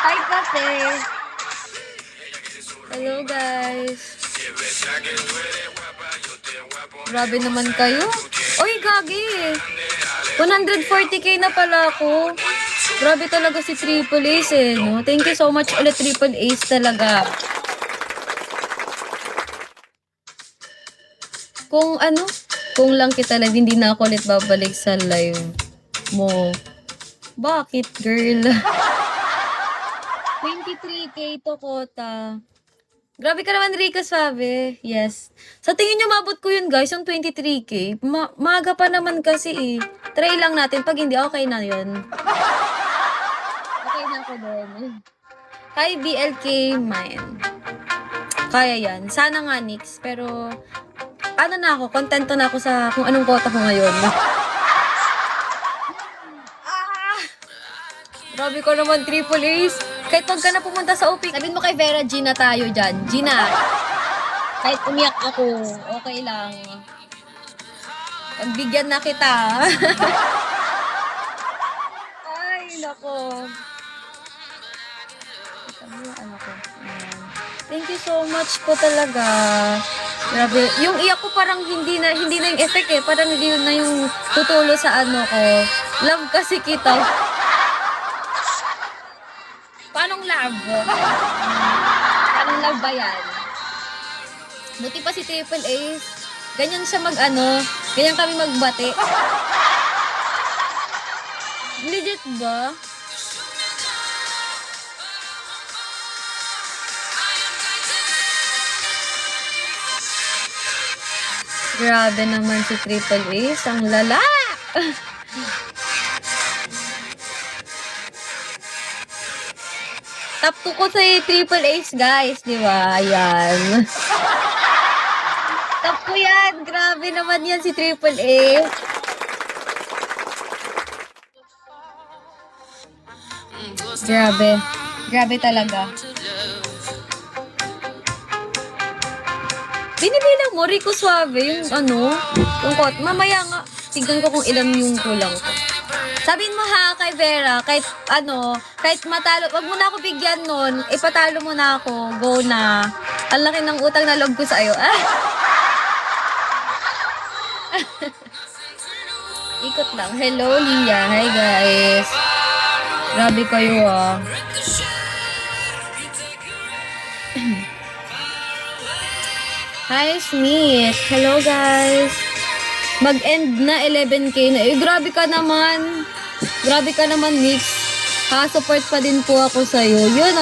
Hi, kasi. Hello, guys. Grabe naman kayo. Oy, gagi. 140k na pala ako. Grabe talaga si Triple Ace eh, no? Thank you so much ulit, Triple Ace talaga. Kung lang kita live, hindi na ako ulit babalik sa live mo. Bakit, girl? 23k to quota. Grabe ka naman, Rico Suave. Yes. Sa tingin nyo, mabot ko yun, guys, yung 23k. Maaga pa naman kasi eh. Try lang natin. Pag hindi, okay na yun. Okay na ako din. Hi, BLK Mine. Kaya yan. Sana nga, Nix. Pero, ano na ako, kontento na ako sa kung anong quota ko ngayon. Grabe ko naman, Triple Ace. Kahit wag ka na pumunta sa OP, sabihin mo kay Vera, Gina tayo dyan. Gina, kahit umiyak ako, okay lang. Pagbigyan na kita. Ay, nako. Ano ko? Thank you so much po talaga. Grabe. Yung iyak ko parang hindi na yung effect eh. Parang hindi na yung tutulo sa ano ko. Love kasi kita. Paanong love? Paanong love ba yan? Buti pa si Triple Ace. Ganyan siya ganyan kami magbati. Legit ba? Grabe naman si Triple Ace. Ang lala! Top 2 ko sa Triple Ace, guys. Di ba? Ayan. Top ko yan. Grabe naman yan si Triple Ace. Grabe. Grabe talaga. Binibilang mo, Rico Suave, yung yung quote. Mamaya nga, tignan ko kung ilan yung kulang ko. Sabihin mo ha, kay Vera, kahit matalo, wag mo na ako bigyan nun, ipatalo mo na ako, go na. Ang laki ng utang na loob ko sa'yo. Ikot lang. Hello, Lia. Hi, guys. Grabe kayo, Hi, Smith. Hello, guys. Mag-end na 11k na. Grabe ka naman. Grabe ka naman, Mix. Ha, support pa din po ako sa'yo. Yun,